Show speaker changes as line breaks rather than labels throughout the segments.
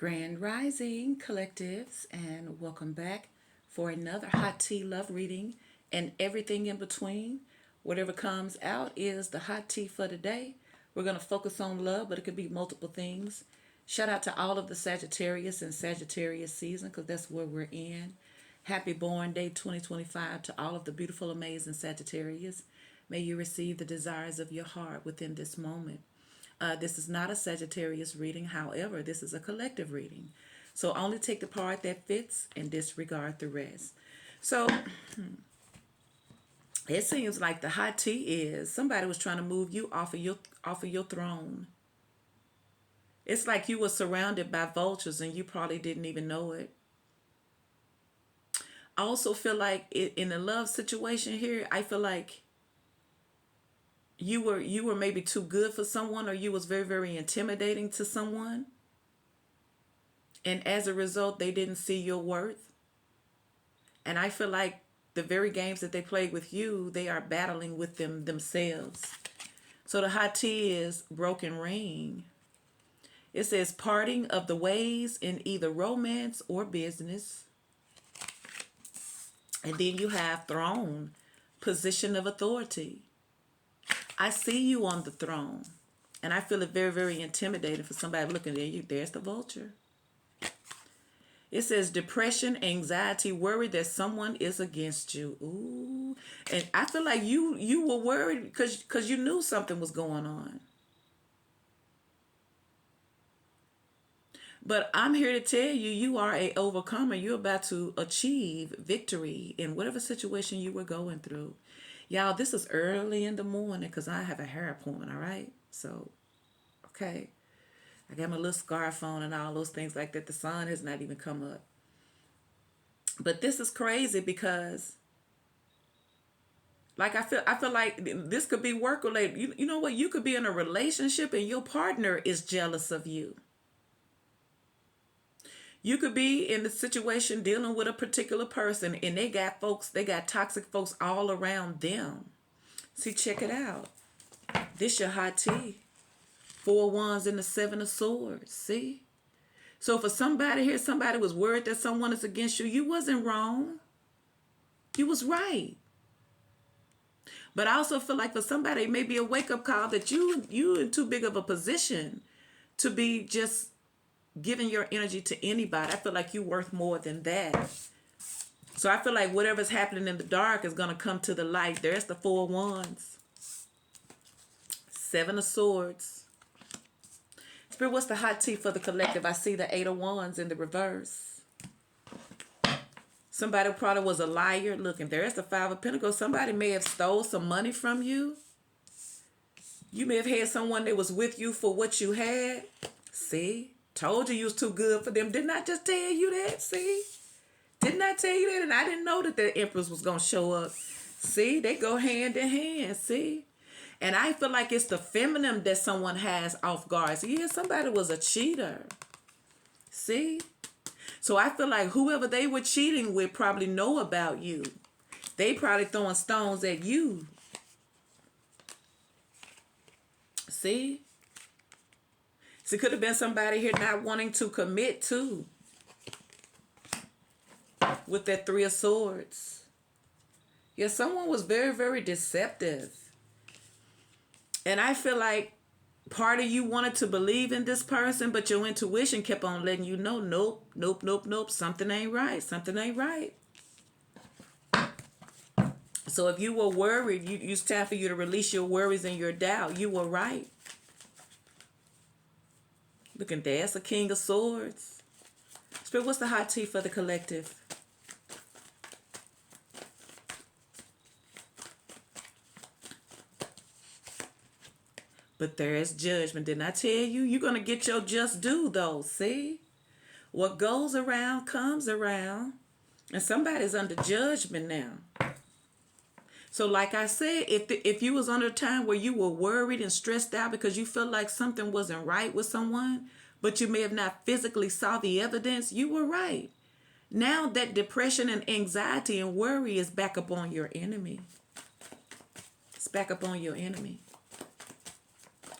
Grand Rising collectives, and welcome back for another hot tea love reading and everything in between. Whatever comes out is the hot tea for today. We're going to focus on love, but it could be multiple things. Shout out to all of the Sagittarius and Sagittarius season because that's where we're in. Happy Born Day 2025 to all of the beautiful, amazing Sagittarius. May you receive the desires of your heart within this moment. This is not a Sagittarius reading. However, this is a collective reading. So only take the part that fits and disregard the rest. So it seems like the hot tea is somebody was trying to move you off of your throne. It's like you were surrounded by vultures and you probably didn't even know it. I also feel like in the love situation here, I feel like you were maybe too good for someone, or you was very, very intimidating to someone, and as a result they didn't see your worth. And I feel like the very games that they played with you, they are battling with them themselves. So the hot tea is broken ring. It says parting of the ways in either romance or business. And then you have throne, position of authority. I see you on the throne, and I feel it very, very intimidating for somebody looking at you. There's the vulture. It says depression, anxiety, worry that someone is against you. Ooh, and I feel like you were worried because you knew something was going on. But I'm here to tell you, you are a overcomer. You're about to achieve victory in whatever situation you were going through. Y'all, this is early in the morning because I have a hair appointment, all right? So, okay. I got my little scarf on and all those things like that. The sun has not even come up. But this is crazy because, like, I feel like this could be work related. You know what? You could be in a relationship and your partner is jealous of you. You could be in a situation dealing with a particular person and they got toxic folks all around them. See, check it out. This your hot tea. 4 wands and the 7 of swords. See? So for somebody here, somebody was worried that someone is against you. You wasn't wrong. You was right. But I also feel like for somebody, it may be a wake-up call that you in too big of a position to be just giving your energy to anybody. I feel like you're worth more than that. So I feel like whatever's happening in the dark is going to come to the light. There's the 4 wands. 7 of swords. Spirit, what's the hot tea for the collective? I see the 8 of wands in the reverse. Somebody probably was a liar. Look, and there's the 5 of pentacles. Somebody may have stole some money from you. You may have had someone that was with you for what you had. See? Told you was too good for them. Didn't I just tell you that? See? Didn't I tell you that? And I didn't know that the Empress was going to show up. See? They go hand in hand. See? And I feel like it's the feminine that someone has off guard. So yeah, somebody was a cheater. See? So I feel like whoever they were cheating with probably know about you. They probably throwing stones at you. See? So it could have been somebody here not wanting to commit to with that 3 of swords. Yeah, someone was very, very deceptive. And I feel like part of you wanted to believe in this person, but your intuition kept on letting you know, nope, nope, nope, nope, something ain't right. Something ain't right. So if you were worried, it's time for you to release your worries and your doubt. You were right. Look at that. That's a King of Swords. Spirit, what's the hot tea for the collective? But there is judgment. Didn't I tell you? You're going to get your just due, though. See? What goes around comes around. And somebody's under judgment now. So like I said, if you was under a time where you were worried and stressed out because you felt like something wasn't right with someone, but you may have not physically saw the evidence, you were right. Now that depression and anxiety and worry is back up on your enemy. It's back up on your enemy.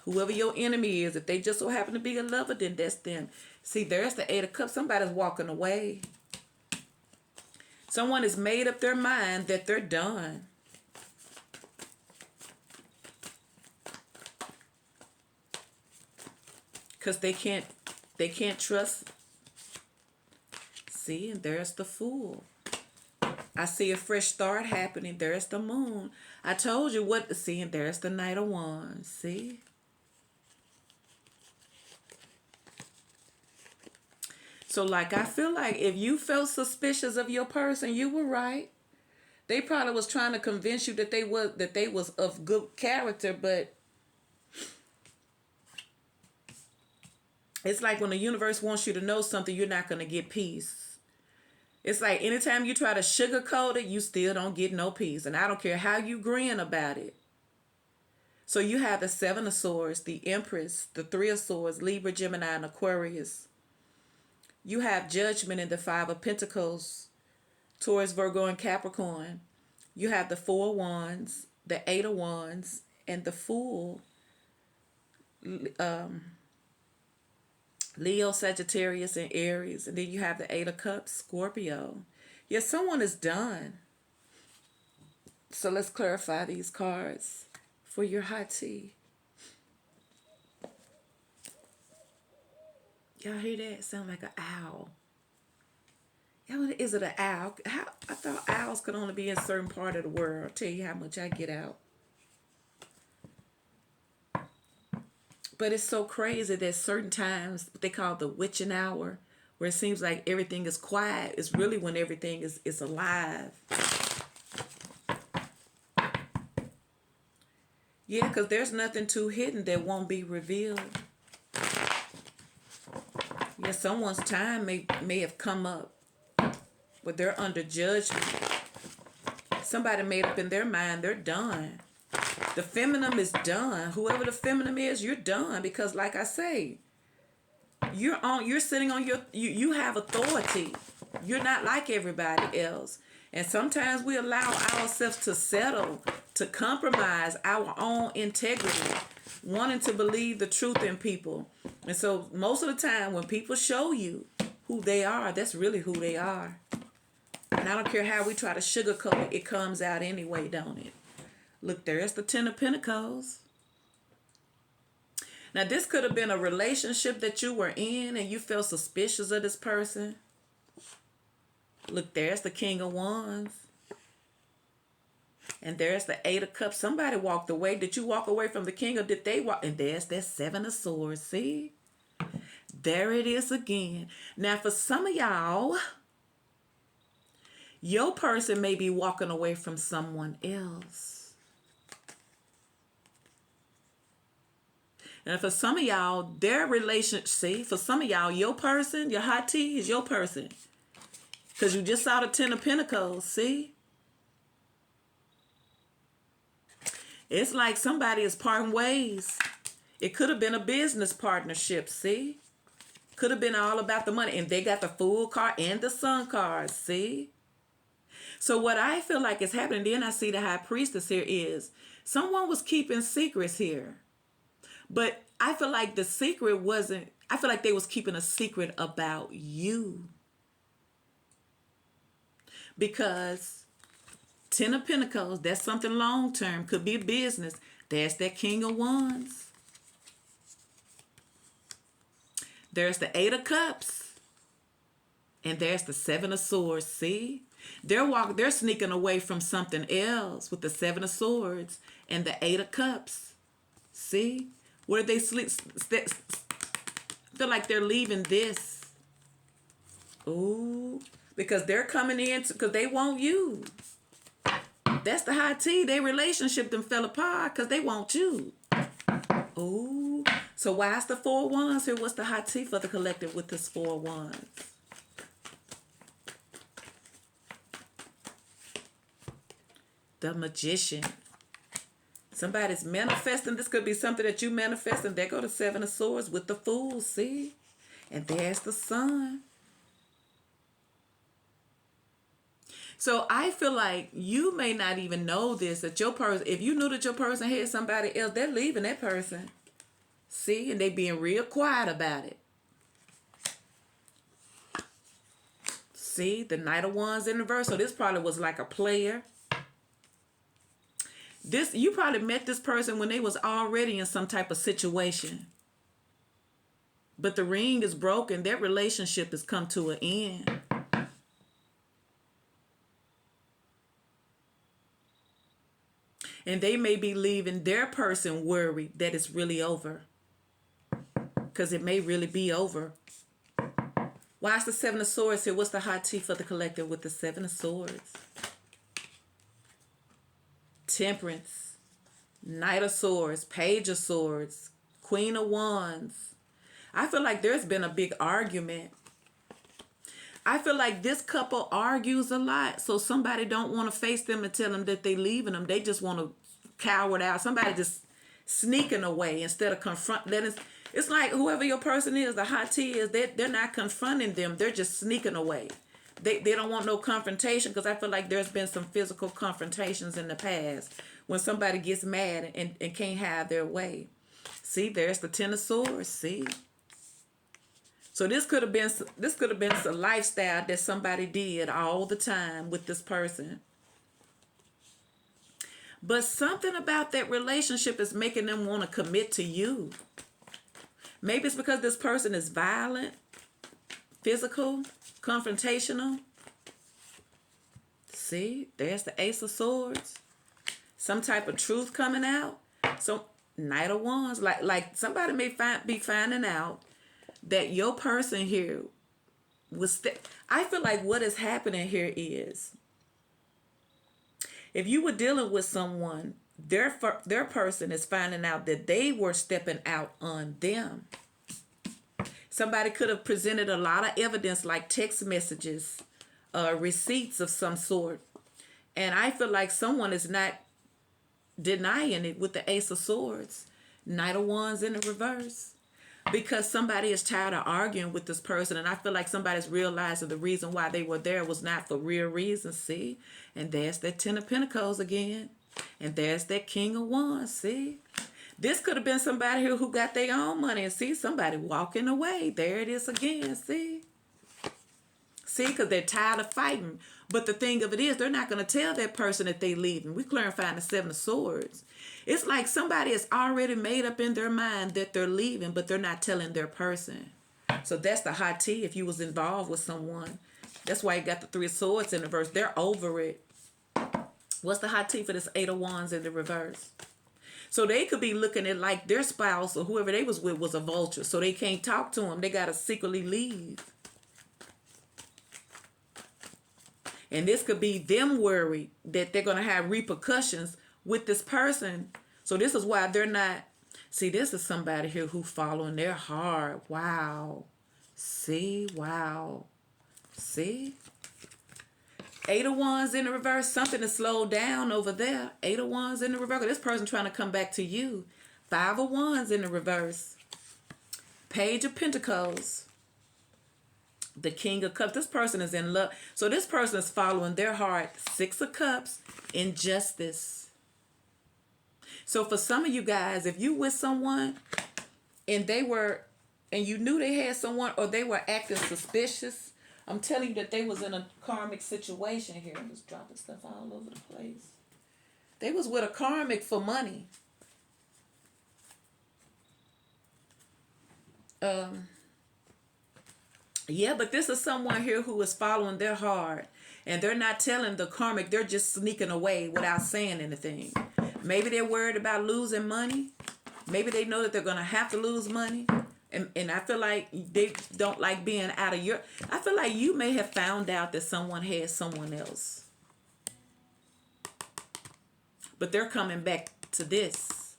Whoever your enemy is, if they just so happen to be a lover, then that's them. See, there's the Eight of Cups. Somebody's walking away. Someone has made up their mind that they're done. Because they can't trust. See, and there's the Fool. I see a fresh start happening. There's the Moon. I told you what to see, and there's the Knight of Wands. See? So, like, I feel like if you felt suspicious of your person, you were right. They probably was trying to convince you that they was of good character, but it's like when the universe wants you to know something, you're not going to get peace. It's like anytime you try to sugarcoat it, you still don't get no peace. And I don't care how you grin about it. So you have the Seven of Swords, the Empress, the Three of Swords, Libra, Gemini, and Aquarius. You have Judgment in the Five of Pentacles, Taurus, Virgo, and Capricorn. You have the Four of Wands, the Eight of Wands, and the Fool. Leo, Sagittarius, and Aries. And then you have the Eight of Cups, Scorpio. Yes, someone is done. So let's clarify these cards for your hot tea. Y'all hear that? Sound like an owl. Y'all, is it an owl? I thought owls could only be in a certain part of the world. I'll tell you how much I get out. But it's so crazy that certain times, what they call the witching hour, where it seems like everything is quiet, is really when everything is alive. Yeah, because there's nothing too hidden that won't be revealed. Yeah, someone's time may have come up, but they're under judgment. Somebody made up in their mind they're done. The feminine is done. Whoever the feminine is, you're done. Because like I say, you're sitting on you have authority. You're not like everybody else. And sometimes we allow ourselves to settle, to compromise our own integrity, wanting to believe the truth in people. And so most of the time when people show you who they are, that's really who they are. And I don't care how we try to sugarcoat it, it comes out anyway, don't it? Look, there's the Ten of Pentacles. Now, this could have been a relationship that you were in and you felt suspicious of this person. Look, there's the King of Wands. And there's the Eight of Cups. Somebody walked away. Did you walk away from the King or did they walk? And there's that Seven of Swords. See? There it is again. Now, for some of y'all, your person may be walking away from someone else. And for some of y'all, their relationship, see, for some of y'all, your person, your hot tea is your person. Because you just saw the Ten of Pentacles, see? It's like somebody is parting ways. It could have been a business partnership, see? Could have been all about the money. And they got the Fool card and the Sun card, see? So what I feel like is happening, then I see the High Priestess here is, someone was keeping secrets here. But I feel like the secret wasn't, I feel like they was keeping a secret about you. Because Ten of Pentacles, that's something long term, could be business. There's that King of Wands. There's the Eight of Cups. And there's the Seven of Swords, see? They're sneaking away from something else with the Seven of Swords and the Eight of Cups. See? Where they feel like they're leaving this. Ooh. Because they're coming in because they want you. That's the high tea. Their relationship them fell apart because they want you. Ooh. So why is the Four of Wands here? What's the high tea for the collective with this Four of Wands? The Magician. Somebody's manifesting. This could be something that you manifest. And there go the Seven of Swords with the Fool, see? And there's the Sun. So I feel like you may not even know this, that your person, if you knew that your person had somebody else, they're leaving that person. See? And they being real quiet about it. See, the Knight of Wands in reverse. So this probably was like a player. You probably met this person when they was already in some type of situation. But the ring is broken. Their relationship has come to an end. And they may be leaving their person worried that it's really over. Because it may really be over. Why is the Seven of Swords here? What's the hot tea for the collective with the Seven of Swords? Temperance. Knight of Swords. Page of Swords. Queen of Wands. I feel like there's been a big argument. I feel like this couple argues a lot, so somebody don't want to face them and tell them that they leaving them. They just want to cower out. Somebody just sneaking away instead of confront. It's like whoever your person is, the hot tea is, they're not confronting them. They're just sneaking away. They don't want no confrontation, because I feel like there's been some physical confrontations in the past when somebody gets mad and can't have their way. See, there's the Ten of Swords. See. So this could have been some lifestyle that somebody did all the time with this person. But something about that relationship is making them want to commit to you. Maybe it's because this person is violent, physical, confrontational. See, there's the Ace of Swords. Some type of truth coming out. So Knight of Wands, like somebody may be finding out that your person here was. I feel like what is happening here is, if you were dealing with someone, their person is finding out that they were stepping out on them. Somebody could have presented a lot of evidence, like text messages, receipts of some sort. And I feel like someone is not denying it with the Ace of Swords. Knight of Wands in the reverse. Because somebody is tired of arguing with this person. And I feel like somebody's realizing the reason why they were there was not for real reasons. See? And there's that Ten of Pentacles again. And there's that King of Wands. See? This could have been somebody here who got their own money. And see, somebody walking away. There it is again. See? See, because they're tired of fighting. But the thing of it is, they're not going to tell that person that they're leaving. We're clarifying the Seven of Swords. It's like somebody has already made up in their mind that they're leaving, but they're not telling their person. So that's the hot tea if you was involved with someone. That's why you got the Three of Swords in reverse. They're over it. What's the hot tea for this Eight of Wands in the reverse? So they could be looking at like their spouse or whoever they was with was a vulture. So they can't talk to them. They got to secretly leave. And this could be them worried that they're going to have repercussions with this person. So this is why they're not. See, this is somebody here who following their heart. Wow. See, wow. See? Eight of Wands in the reverse. Something to slow down over there. Eight of Wands in the reverse. This person trying to come back to you. Five of Wands in the reverse. Page of Pentacles. The King of Cups. This person is in love. So this person is following their heart. Six of Cups. Injustice. So for some of you guys, if you with someone and you knew they had someone or they were acting suspicious, I'm telling you that they was in a karmic situation here. I'm just dropping stuff all over the place. They was with a karmic for money. Yeah, but this is someone here who is following their heart. And they're not telling the karmic. They're just sneaking away without saying anything. Maybe they're worried about losing money. Maybe they know that they're going to have to lose money. And I feel like they don't like being out of I feel like you may have found out that someone had someone else. But they're coming back to this.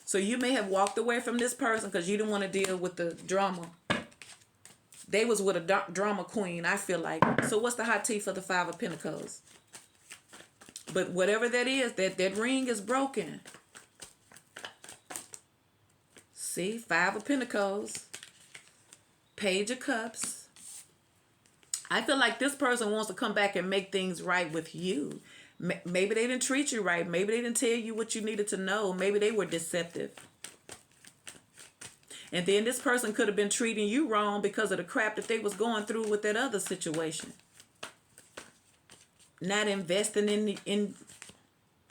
So you may have walked away from this person because you didn't want to deal with the drama. They was with a drama queen, I feel like. So what's the hot tea for the Five of Pentacles? But whatever that is, that ring is broken. See, Five of Pentacles. Page of Cups. I feel like this person wants to come back and make things right with you. Maybe they didn't treat you right. Maybe they didn't tell you what you needed to know. Maybe they were deceptive. And then this person could have been treating you wrong because of the crap that they was going through with that other situation. Not investing in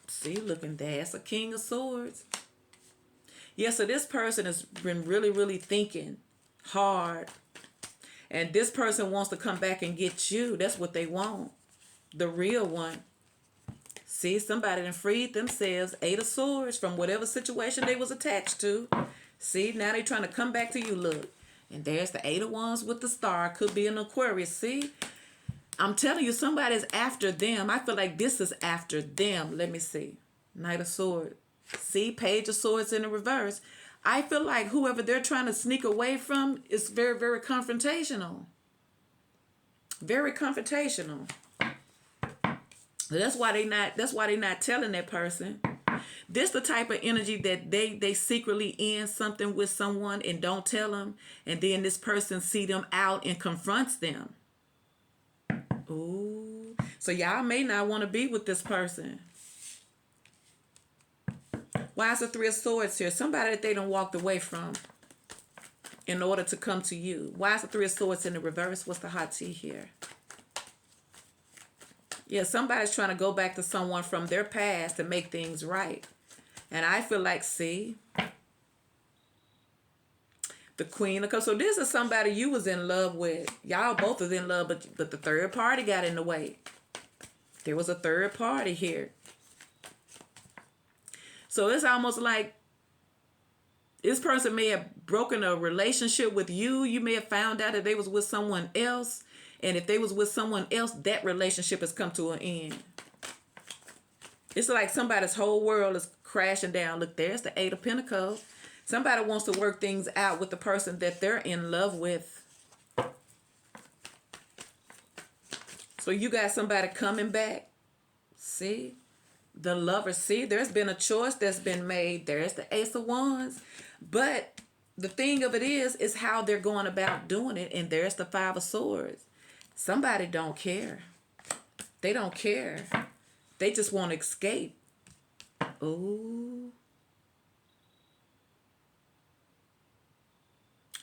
see, looking there. It's a King of Swords. Yeah, so this person has been really, really thinking hard. And this person wants to come back and get you. That's what they want. The real one. See, somebody done freed themselves, 8 of Swords, from whatever situation they was attached to. See, now they trying to come back to you. Look. And there's the 8 of Wands with the star. Could be an Aquarius. See? I'm telling you, somebody's after them. I feel like this is after them. Let me see. Knight of Swords. See, Page of Swords in the reverse. I feel like whoever they're trying to sneak away from is very, very confrontational. Very confrontational. That's why they not telling that person. This the type of energy that they secretly in something with someone and don't tell them, and then this person see them out and confronts them. Ooh. So y'all may not want to be with this person. Why is the 3 of Swords here? Somebody that they done walked away from in order to come to you. Why is the 3 of Swords in the reverse? What's the hot tea here? Yeah, somebody's trying to go back to someone from their past to make things right. And I feel like, see, the Queen of Cups. So this is somebody you was in love with. Y'all both was in love, but the third party got in the way. There was a third party here. So it's almost like this person may have broken a relationship with you. You may have found out that they was with someone else. And if they was with someone else, that relationship has come to an end. It's like somebody's whole world is crashing down. Look, there's the 8 of Pentacles. Somebody wants to work things out with the person that they're in love with. So you got somebody coming back. See? The Lover. See, there's been a choice that's been made. There's the Ace of Wands. But the thing of it is how they're going about doing it. And there's the 5 of Swords. Somebody don't care. They don't care. They just want to escape. Ooh.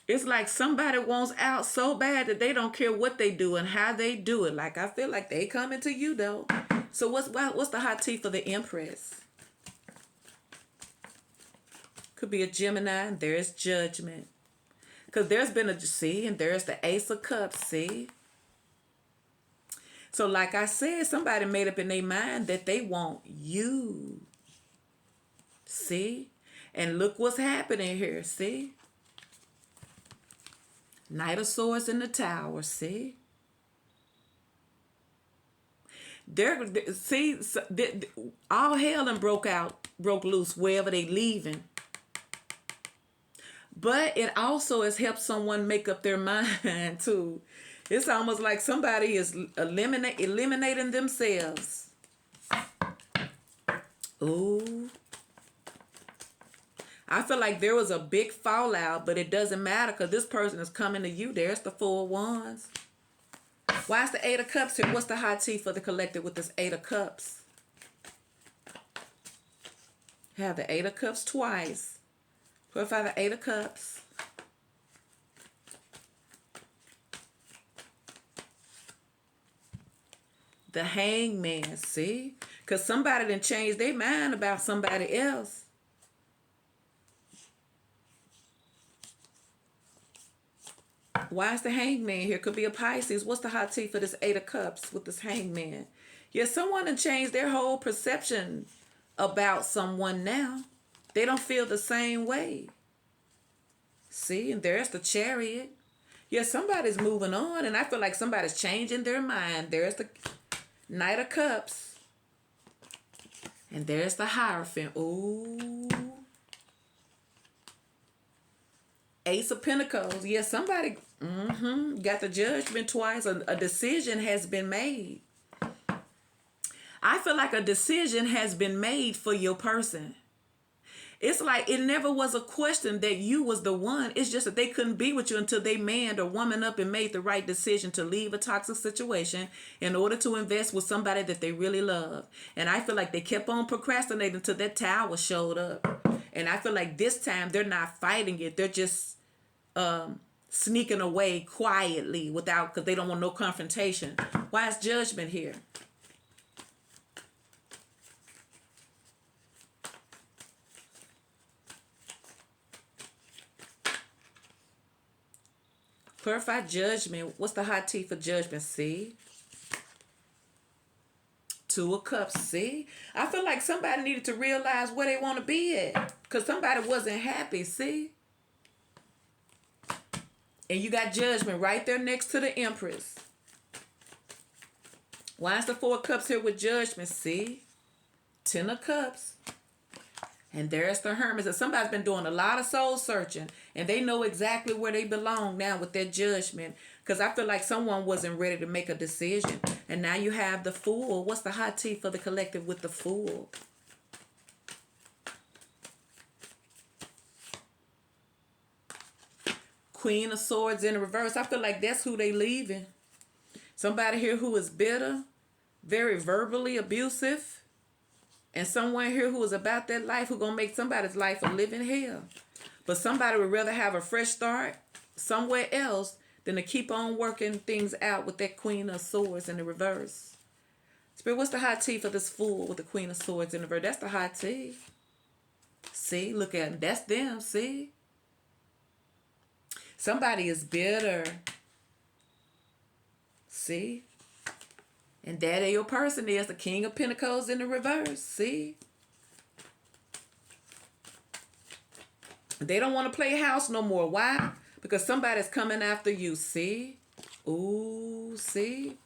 It's like somebody wants out so bad that they don't care what they do and how they do it. Like, I feel like they coming to you, though. So what's the hot tea for the Empress? Could be a Gemini, and there's Judgment. Because there's been a, see, and there's the Ace of Cups, see? So like I said, somebody made up in their mind that they want you. See? And look what's happening here, see? Knight of Swords in the Tower, see? All hell done broke loose wherever they leaving. But it also has helped someone make up their mind too. It's almost like somebody is eliminating themselves. Ooh. I feel like there was a big fallout, but it doesn't matter because this person is coming to you. There's the 4 of Wands. Why is the 8 of Cups here? What's the hot tea for the collective with this 8 of Cups? Have the 8 of Cups twice. Clarify the 8 of Cups. The Hangman, see? Because somebody done changed their mind about somebody else. Why is the Hangman here? Could be a Pisces. What's the hot tea for this 8 of Cups with this Hangman? Yeah, someone done changed their whole perception about someone now. They don't feel the same way. See, and there's the Chariot. Yeah, somebody's moving on, and I feel like somebody's changing their mind. There's the Knight of Cups. And there's the Hierophant. Ooh. Ace of Pentacles. Yeah, somebody got the Judgment twice. A decision has been made. I feel like a decision has been made for your person. It's like it never was a question that you was the one. It's just that they couldn't be with you until they manned or woman up and made the right decision to leave a toxic situation in order to invest with somebody that they really love. And I feel like they kept on procrastinating until that Tower showed up. And I feel like this time they're not fighting it. They're just sneaking away quietly without, because they don't want no confrontation. Why is Judgment here? Clarify Judgment. What's the hot tea for Judgment? See? Two of Cups. See? I feel like somebody needed to realize where they want to be at, because somebody wasn't happy. See? And you got Judgment right there next to the Empress. Why is the Four of Cups here with Judgment? See? Ten of Cups. And there's the Hermit. So somebody's been doing a lot of soul searching, and they know exactly where they belong now with their Judgment. Because I feel like someone wasn't ready to make a decision. And now you have the Fool. What's the hot tea for the collective with the Fool? Queen of Swords in the reverse. I feel like that's who they leaving. Somebody here who is bitter, very verbally abusive, and someone here who is about that life, who gonna make somebody's life a living hell. But somebody would rather have a fresh start somewhere else than to keep on working things out with that Queen of Swords in the reverse. Spirit, what's the hot tea for this Fool with the Queen of Swords in the reverse? That's the hot tea. See, look at them. That's them, see? Somebody is bitter. See? And that your person is the King of Pentacles in the reverse. See? They don't want to play house no more. Why? Because somebody's coming after you. See? Ooh, see?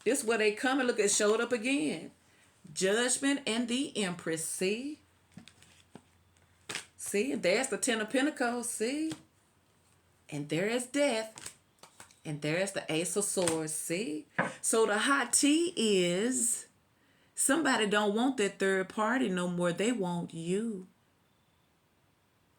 This where they come, and look, it showed up again. Judgment and the Empress. See? See? And there's the Ten of Pentacles. See? And there is Death. And there's the Ace of Swords, see? So the hot tea is somebody don't want that third party no more. They want you.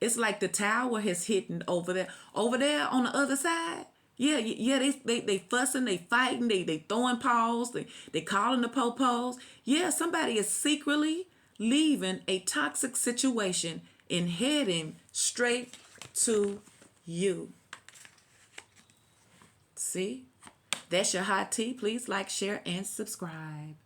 It's like the Tower has hit over there. Over there on the other side. Yeah, they fussing, they fighting, they throwing paws, they calling the po-pos. Yeah, somebody is secretly leaving a toxic situation and heading straight to you. See? That's your hot tea. Please like, share, and subscribe.